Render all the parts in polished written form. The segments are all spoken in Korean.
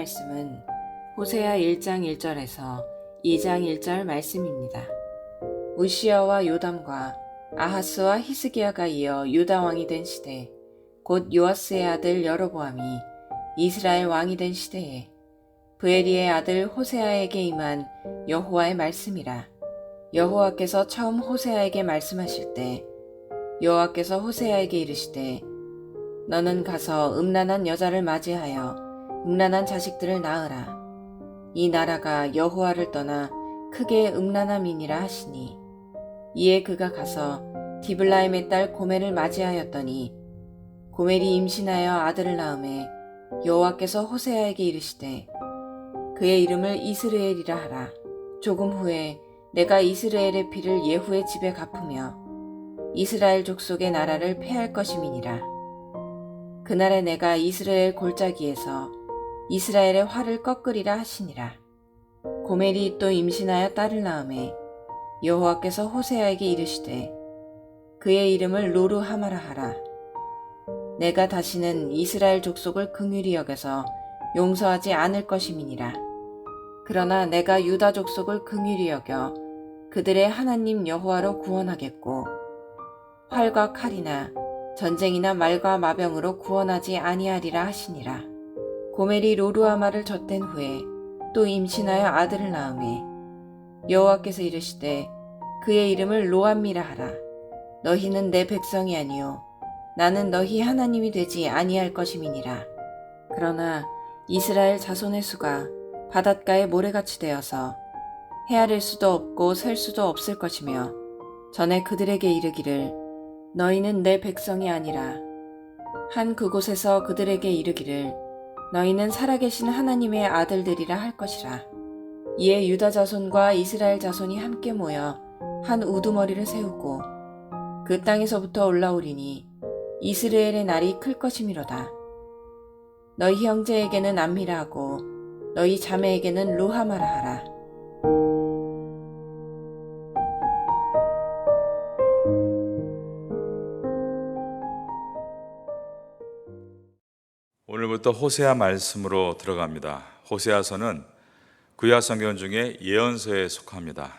말씀은 호세아 1장 1절에서 2장 1절 말씀입니다. 우시야와 요담과 아하스와 히스기야가 이어 유다 왕이 된 시대, 곧 요아스의 아들 여로보암이 이스라엘 왕이 된 시대에 브에리의 아들 호세아에게 임한 여호와의 말씀이라. 여호와께서 처음 호세아에게 말씀하실 때 여호와께서 호세아에게 이르시되 너는 가서 음란한 여자를 맞이하여 음란한 자식들을 낳으라. 이 나라가 여호와를 떠나 크게 음란함이니라 하시니, 이에 그가 가서 디블라임의 딸 고멜을 맞이하였더니 고멜이 임신하여 아들을 낳음에 여호와께서 호세아에게 이르시되 그의 이름을 이스르엘이라 하라. 조금 후에 내가 이스라엘의 피를 예후의 집에 갚으며 이스라엘 족속의 나라를 패할 것임이니라. 그날에 내가 이스라엘 골짜기에서 이스라엘의 활을 꺾으리라 하시니라. 고멜이 또 임신하여 딸을 낳음에 여호와께서 호세아에게 이르시되 그의 이름을 로르하마라 하라. 내가 다시는 이스라엘 족속을 긍휼히 여겨서 용서하지 않을 것임이니라. 그러나 내가 유다 족속을 긍휼히 여겨 그들의 하나님 여호와로 구원하겠고 활과 칼이나 전쟁이나 말과 마병으로 구원하지 아니하리라 하시니라. 고멜이 로르하마를 젖댄 후에 또 임신하여 아들을 낳음에 여호와께서 이르시되 그의 이름을 로암미라 하라. 너희는 내 백성이 아니요 나는 너희 하나님이 되지 아니할 것임이니라. 그러나 이스라엘 자손의 수가 바닷가에 모래같이 되어서 헤아릴 수도 없고 셀 수도 없을 것이며 전에 그들에게 이르기를 너희는 내 백성이 아니라 한 그곳에서 그들에게 이르기를 너희는 살아계신 하나님의 아들들이라 할 것이라. 이에 유다 자손과 이스라엘 자손이 함께 모여 한 우두머리를 세우고 그 땅에서부터 올라오리니 이스라엘의 날이 클 것이미로다. 너희 형제에게는 암미라 하고 너희 자매에게는 루하마라 하라. 오늘부터 호세아 말씀으로 들어갑니다. 호세아서는 구약 성경 중에 예언서에 속합니다.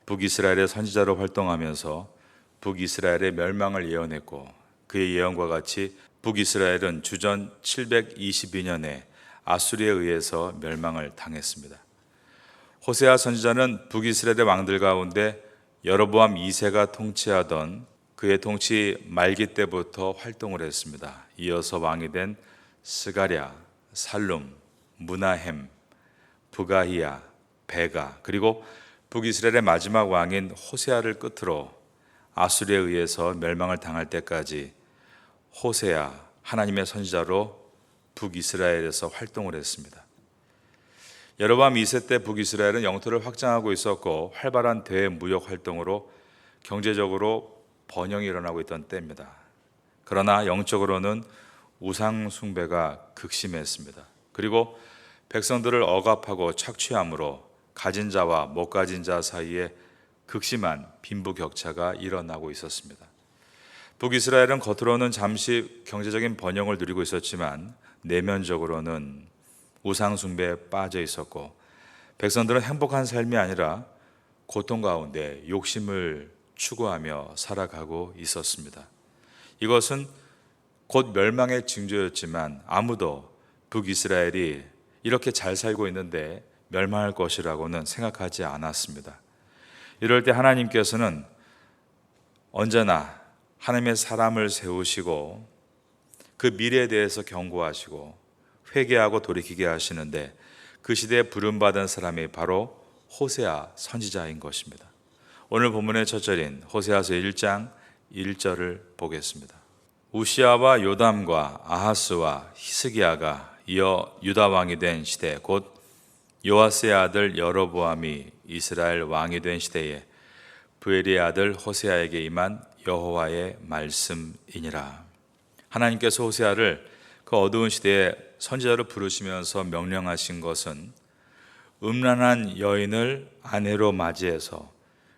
북이스라엘의 선지자로 활동하면서 북이스라엘의 멸망을 예언했고 그의 예언과 같이 북이스라엘은 주전 722년에 아수리에 의해서 멸망을 당했습니다. 호세아 선지자는 북이스라엘의 왕들 가운데 여로보암 2세가 통치하던 그의 통치 말기 때부터 활동을 했습니다. 이어서 왕이 된 스가랴, 살룸, 무나헴, 부가히야, 베가, 그리고 북이스라엘의 마지막 왕인 호세아를 끝으로 아수리에 의해서 멸망을 당할 때까지 호세아, 하나님의 선지자로 북이스라엘에서 활동을 했습니다. 여로보암 2세 때 북이스라엘은 영토를 확장하고 있었고 활발한 대무역 활동으로 경제적으로 번영이 일어나고 있던 때입니다. 그러나 영적으로는 우상 숭배가 극심했습니다. 그리고 백성들을 억압하고 착취함으로 가진 자와 못 가진 자 사이에 극심한 빈부격차가 일어나고 있었습니다. 북이스라엘은 겉으로는 잠시 경제적인 번영을 누리고 있었지만 내면적으로는 우상 숭배에 빠져 있었고 백성들은 행복한 삶이 아니라 고통 가운데 욕심을 추구하며 살아가고 있었습니다. 이것은 곧 멸망의 징조였지만 아무도 북이스라엘이 이렇게 잘 살고 있는데 멸망할 것이라고는 생각하지 않았습니다. 이럴 때 하나님께서는 언제나 하나님의 사람을 세우시고 그 미래에 대해서 경고하시고 회개하고 돌이키게 하시는데 그 시대에 부름받은 사람이 바로 호세아 선지자인 것입니다. 오늘 본문의 첫 절인 호세아서 1장 1절을 보겠습니다. 우시야와 요담과 아하스와 히스기야가 이어 유다 왕이 된 시대, 곧 요아스의 아들 여로보암이 이스라엘 왕이 된 시대에 브에리의 아들 호세아에게 임한 여호와의 말씀이니라. 하나님께서 호세아를 그 어두운 시대에 선지자로 부르시면서 명령하신 것은 음란한 여인을 아내로 맞이해서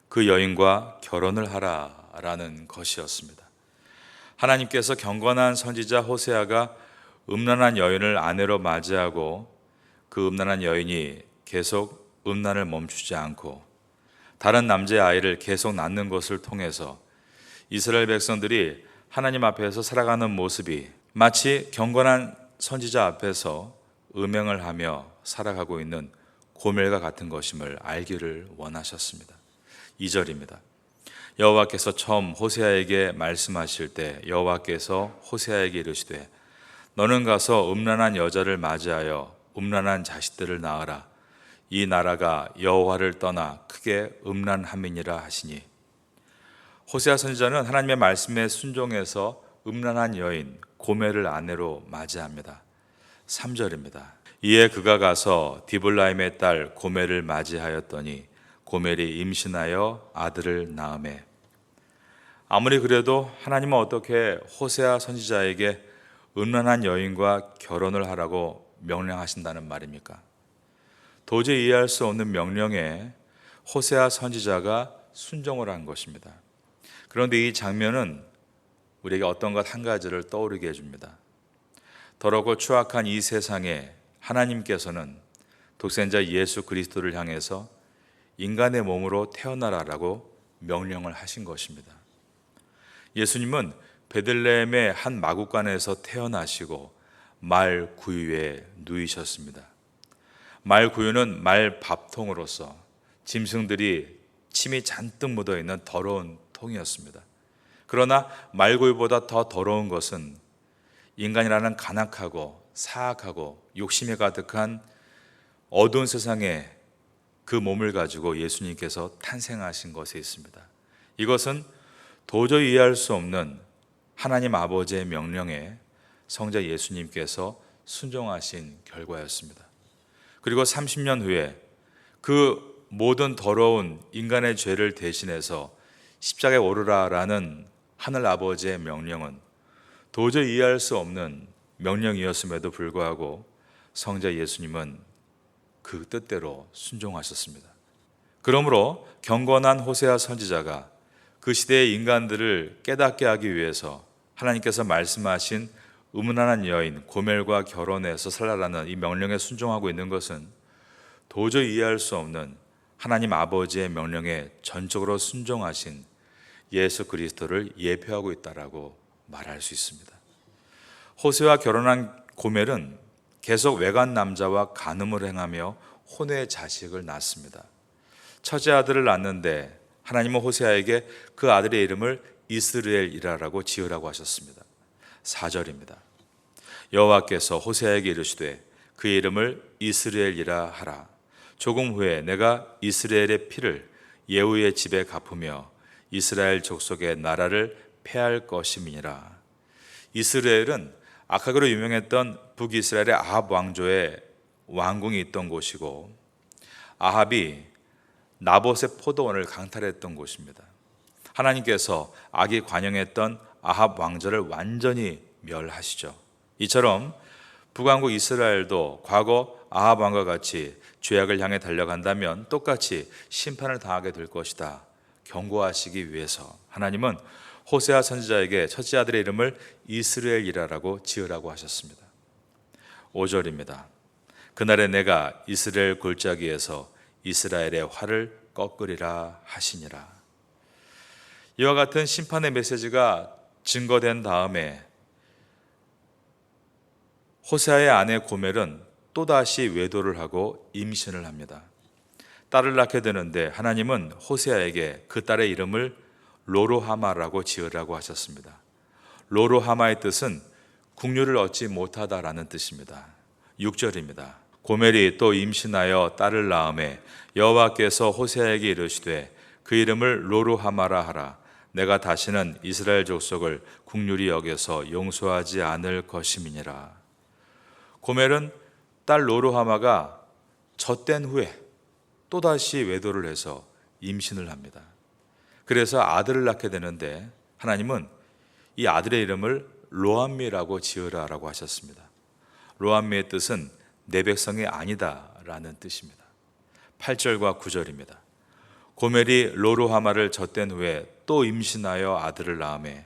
그 여인과 결혼을 하라라는 것이었습니다. 하나님께서 경건한 선지자 호세아가 음란한 여인을 아내로 맞이하고 그 음란한 여인이 계속 음란을 멈추지 않고 다른 남자의 아이를 계속 낳는 것을 통해서 이스라엘 백성들이 하나님 앞에서 살아가는 모습이 마치 경건한 선지자 앞에서 음행을 하며 살아가고 있는 고멜과 같은 것임을 알기를 원하셨습니다. 2절입니다. 여호와께서 처음 호세아에게 말씀하실 때 여호와께서 호세아에게 이르시되 너는 가서 음란한 여자를 맞이하여 음란한 자식들을 낳으라. 이 나라가 여호와를 떠나 크게 음란함이니라 하시니. 호세아 선지자는 하나님의 말씀에 순종해서 음란한 여인 고멜을 아내로 맞이합니다. 3절입니다. 이에 그가 가서 디블라임의 딸 고멜을 맞이하였더니 고멜이 임신하여 아들을 낳으매. 아무리 그래도 하나님은 어떻게 호세아 선지자에게 음란한 여인과 결혼을 하라고 명령하신다는 말입니까? 도저히 이해할 수 없는 명령에 호세아 선지자가 순종을 한 것입니다. 그런데 이 장면은 우리에게 어떤 것 한 가지를 떠오르게 해줍니다. 더럽고 추악한 이 세상에 하나님께서는 독생자 예수 그리스도를 향해서 인간의 몸으로 태어나라라고 명령을 하신 것입니다. 예수님은 베들레헴의 한 마구간에서 태어나시고 말 구유에 누이셨습니다. 말 구유는 말 밥통으로서 짐승들이 침이 잔뜩 묻어있는 더러운 통이었습니다. 그러나 말 구유보다 더 더러운 것은 인간이라는 간악하고 사악하고 욕심에 가득한 어두운 세상에 그 몸을 가지고 예수님께서 탄생하신 것에 있습니다. 이것은 도저히 이해할 수 없는 하나님 아버지의 명령에 성자 예수님께서 순종하신 결과였습니다. 그리고 30년 후에 그 모든 더러운 인간의 죄를 대신해서 십자가에 오르라라는 하늘 아버지의 명령은 도저히 이해할 수 없는 명령이었음에도 불구하고 성자 예수님은 그 뜻대로 순종하셨습니다. 그러므로 경건한 호세아 선지자가 그 시대의 인간들을 깨닫게 하기 위해서 하나님께서 말씀하신 음란한 여인 고멜과 결혼해서 살라라는 이 명령에 순종하고 있는 것은 도저히 이해할 수 없는 하나님 아버지의 명령에 전적으로 순종하신 예수 그리스도를 예표하고 있다라고 말할 수 있습니다. 호세와 결혼한 고멜은 계속 외간 남자와 간음을 행하며 혼외 자식을 낳습니다. 첫째 아들을 낳는데 하나님은 호세아에게 그 아들의 이름을 이스라엘이라고 지으라고 하셨습니다. 4절입니다. 여호와께서 호세아에게 이르시되 그의 이름을 이스라엘이라 하라. 조금 후에 내가 이스라엘의 피를 예후의 집에 갚으며 이스라엘 족속의 나라를 패할 것임이니라. 이스라엘은 악하기로 유명했던 북이스라엘의 아합 왕조의 왕궁이 있던 곳이고 아합이 나봇의 포도원을 강탈했던 곳입니다. 하나님께서 악이 관영했던 아합 왕조를 완전히 멸하시죠. 이처럼 북왕국 이스라엘도 과거 아합 왕과 같이 죄악을 향해 달려간다면 똑같이 심판을 당하게 될 것이다 경고하시기 위해서 하나님은 호세아 선지자에게 첫째 아들의 이름을 이스라엘이라고 지으라고 하셨습니다. 5절입니다. 그날에 내가 이스라엘 골짜기에서 이스라엘의 활을 꺾으리라 하시니라. 이와 같은 심판의 메시지가 증거된 다음에 호세아의 아내 고멜은 또다시 외도를 하고 임신을 합니다. 딸을 낳게 되는데 하나님은 호세아에게 그 딸의 이름을 로로하마라고 지으라고 하셨습니다. 로로하마의 뜻은 국류를 얻지 못하다라는 뜻입니다. 6절입니다. 고멜이 또 임신하여 딸을 낳음에 여호와께서 호세아에게 이르시되 그 이름을 로로하마라 하라. 내가 다시는 이스라엘 족속을 국률이 여겨서 용서하지 않을 것임이니라. 고멜은 딸 로로하마가 젖된 후에 또다시 외도를 해서 임신을 합니다. 그래서 아들을 낳게 되는데 하나님은 이 아들의 이름을 로암미라고 지으라라고 하셨습니다. 로암미의 뜻은 내 백성이 아니다라는 뜻입니다. 8절과 9절입니다. 고멜이 로로하마를 젖된 후에 또 임신하여 아들을 낳으매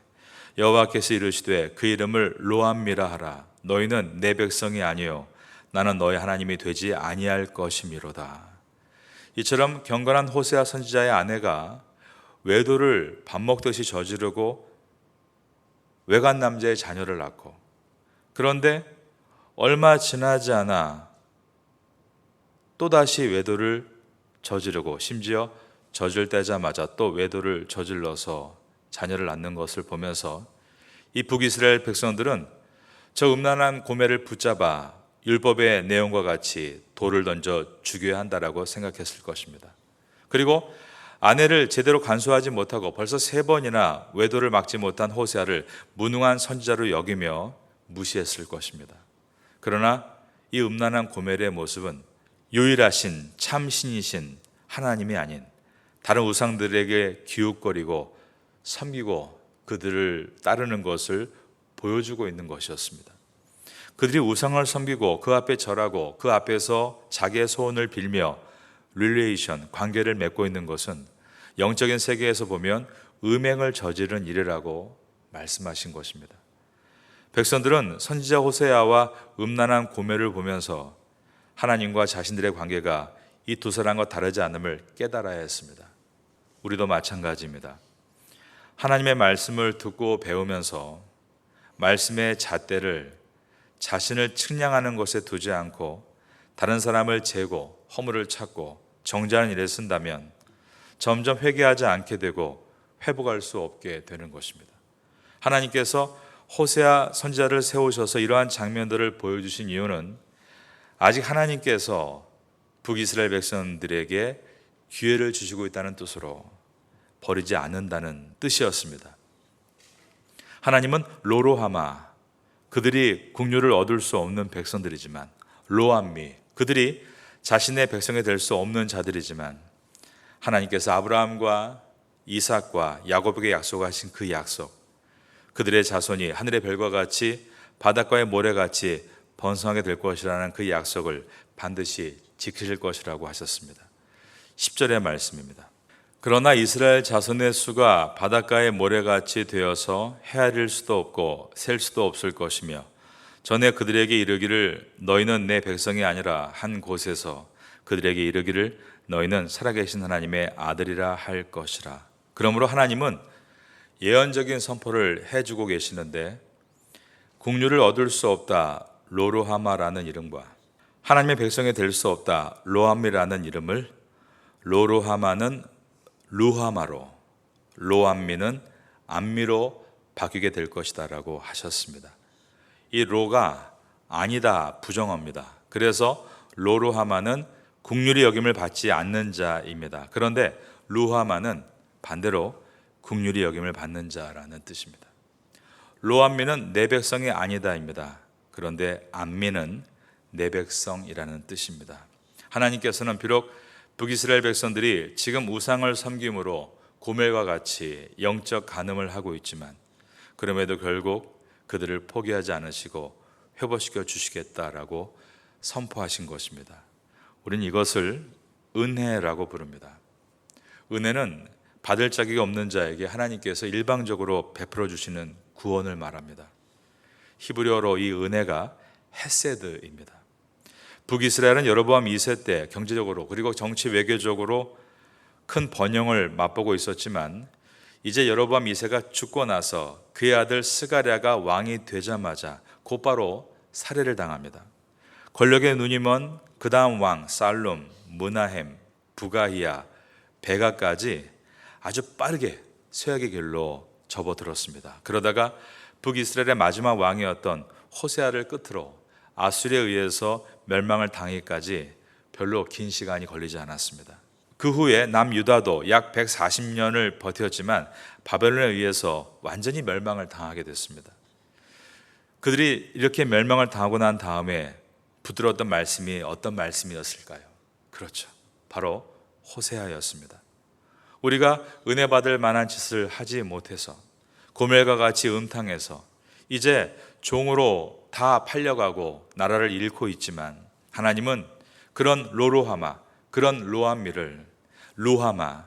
여호와께서 이르시되 그 이름을 로암미라 하라. 너희는 내 백성이 아니요 나는 너의 하나님이 되지 아니할 것이미로다. 이처럼 경건한 호세아 선지자의 아내가 외도를 밥 먹듯이 저지르고 외간 남자의 자녀를 낳고, 그런데 얼마 지나지 않아 또다시 외도를 저지르고 심지어 저질되자마자 또 외도를 저질러서 자녀를 낳는 것을 보면서 이 북이스라엘 백성들은 저 음란한 고매를 붙잡아 율법의 내용과 같이 돌을 던져 죽여야 한다라고 생각했을 것입니다. 그리고 아내를 제대로 간수하지 못하고 벌써 3번이나 외도를 막지 못한 호세아를 무능한 선지자로 여기며 무시했을 것입니다. 그러나 이 음란한 고멜의 모습은 유일하신 참 신이신 하나님이 아닌 다른 우상들에게 기웃거리고 섬기고 그들을 따르는 것을 보여주고 있는 것이었습니다. 그들이 우상을 섬기고 그 앞에 절하고 그 앞에서 자기의 소원을 빌며 릴레이션, 관계를 맺고 있는 것은 영적인 세계에서 보면 음행을 저지른 일이라고 말씀하신 것입니다. 백성들은 선지자 호세아와 음란한 고멜을 보면서 하나님과 자신들의 관계가 이 두 사람과 다르지 않음을 깨달아야 했습니다. 우리도 마찬가지입니다. 하나님의 말씀을 듣고 배우면서 말씀의 잣대를 자신을 측량하는 것에 두지 않고 다른 사람을 재고 허물을 찾고 정죄하는 일에 쓴다면 점점 회개하지 않게 되고 회복할 수 없게 되는 것입니다. 하나님께서 호세아 선지자를 세우셔서 이러한 장면들을 보여주신 이유는 아직 하나님께서 북이스라엘 백성들에게 기회를 주시고 있다는 뜻으로 버리지 않는다는 뜻이었습니다. 하나님은 로로하마, 그들이 국류를 얻을 수 없는 백성들이지만, 로암미, 그들이 자신의 백성이 될 수 없는 자들이지만, 하나님께서 아브라함과 이삭과 야곱에게 약속하신 그 약속, 그들의 자손이 하늘의 별과 같이 바닷가의 모래같이 번성하게 될 것이라는 그 약속을 반드시 지키실 것이라고 하셨습니다. 10절의 말씀입니다. 그러나 이스라엘 자손의 수가 바닷가의 모래같이 되어서 헤아릴 수도 없고 셀 수도 없을 것이며, 전에 그들에게 이르기를 너희는 내 백성이 아니라 한 곳에서 그들에게 이르기를 너희는 살아계신 하나님의 아들이라 할 것이라. 그러므로 하나님은 예언적인 선포를 해주고 계시는데, 국류를 얻을 수 없다 로로하마라는 이름과 하나님의 백성이 될 수 없다 로암미라는 이름을 로로하마는 루하마로, 로암미는 암미로 바뀌게 될 것이다 라고 하셨습니다. 이 로가 아니다 부정어입니다. 그래서 로로하마는 국률이 여김을 받지 않는 자입니다. 그런데 루하마는 반대로 국률이 여김을 받는 자라는 뜻입니다. 로암미는 내 백성이 아니다입니다. 그런데 암미는 내 백성이라는 뜻입니다. 하나님께서는 비록 북이스라엘 백성들이 지금 우상을 섬김으로 고멜과 같이 영적 간음을 하고 있지만, 그럼에도 결국 그들을 포기하지 않으시고 회복시켜 주시겠다라고 선포하신 것입니다. 우리는 이것을 은혜라고 부릅니다. 은혜는 받을 자격이 없는 자에게 하나님께서 일방적으로 베풀어 주시는 구원을 말합니다. 히브리어로 이 은혜가 헤세드입니다. 북이스라엘은 여로보암 2세 때 경제적으로 그리고 정치 외교적으로 큰 번영을 맛보고 있었지만, 이제 여로보암 2세가 죽고 나서 그의 아들 스가랴가 왕이 되자마자 곧바로 살해를 당합니다. 권력의 눈이 먼 그 다음 왕 살룸, 무나헴, 부가히야, 베가까지 아주 빠르게 쇠약의 길로 접어들었습니다. 그러다가 북이스라엘의 마지막 왕이었던 호세아를 끝으로 아수리에 의해서 멸망을 당하기까지 별로 긴 시간이 걸리지 않았습니다. 그 후에 남유다도 약 140년을 버텼지만 바벨론에 의해서 완전히 멸망을 당하게 됐습니다. 그들이 이렇게 멸망을 당하고 난 다음에 붙들었던 말씀이 어떤 말씀이었을까요? 그렇죠, 바로 호세아였습니다. 우리가 은혜 받을 만한 짓을 하지 못해서 고멜과 같이 음탕해서 이제 종으로 다 팔려가고 나라를 잃고 있지만, 하나님은 그런 로로하마, 그런 로암미를 루하마,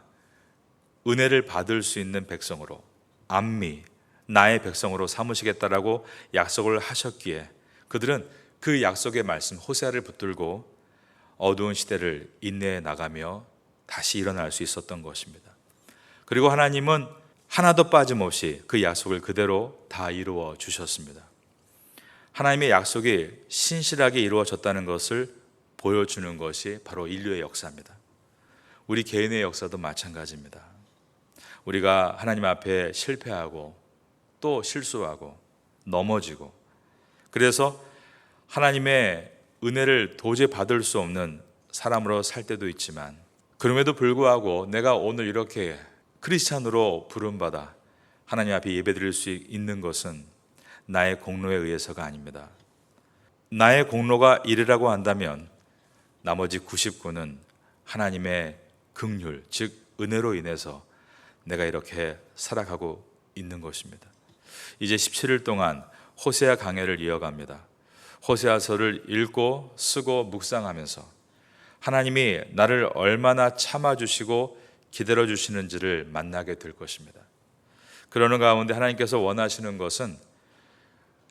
은혜를 받을 수 있는 백성으로, 암미, 나의 백성으로 삼으시겠다라고 약속을 하셨기에 그들은 그 약속의 말씀 호세아를 붙들고 어두운 시대를 인내해 나가며 다시 일어날 수 있었던 것입니다. 그리고 하나님은 하나도 빠짐없이 그 약속을 그대로 다 이루어 주셨습니다. 하나님의 약속이 신실하게 이루어졌다는 것을 보여주는 것이 바로 인류의 역사입니다. 우리 개인의 역사도 마찬가지입니다. 우리가 하나님 앞에 실패하고 또 실수하고 넘어지고, 그래서 하나님의 은혜를 도저히 받을 수 없는 사람으로 살 때도 있지만, 그럼에도 불구하고 내가 오늘 이렇게 크리스찬으로 부름받아 하나님 앞에 예배드릴 수 있는 것은 나의 공로에 의해서가 아닙니다. 나의 공로가 1이라고 한다면 나머지 99는 하나님의 긍휼, 즉 은혜로 인해서 내가 이렇게 살아가고 있는 것입니다. 이제 17일 동안 호세아 강해를 이어갑니다. 호세아서를 읽고 쓰고 묵상하면서 하나님이 나를 얼마나 참아주시고 기다려주시는지를 만나게 될 것입니다. 그러는 가운데 하나님께서 원하시는 것은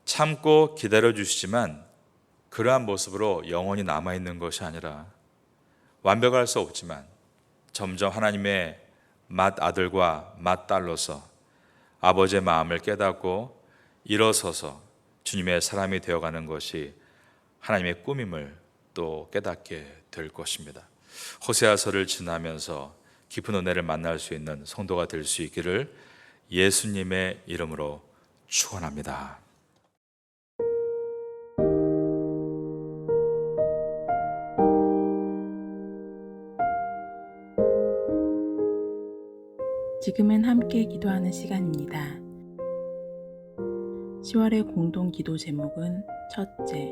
참고 기다려주시지만 그러한 모습으로 영원히 남아있는 것이 아니라, 완벽할 수 없지만 점점 하나님의 맏아들과 맏딸로서 아버지의 마음을 깨닫고 일어서서 주님의 사람이 되어가는 것이 하나님의 꿈임을 또 깨닫게 될 것입니다. 호세아서를 지나면서 깊은 은혜를 만날 수 있는 성도가 될 수 있기를 예수님의 이름으로 축원합니다. 지금은 함께 기도하는 시간입니다. 10월의 공동 기도 제목은 첫째,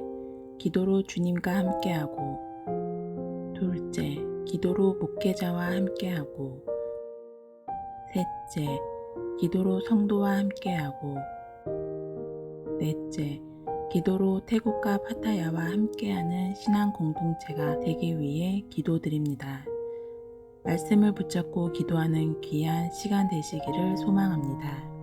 기도로 주님과 함께하고, 둘째, 기도로 목회자와 함께하고, 셋째, 기도로 성도와 함께하고, 넷째, 기도로 태국과 파타야와 함께하는 신앙 공동체가 되기 위해 기도드립니다. 말씀을 붙잡고 기도하는 귀한 시간 되시기를 소망합니다.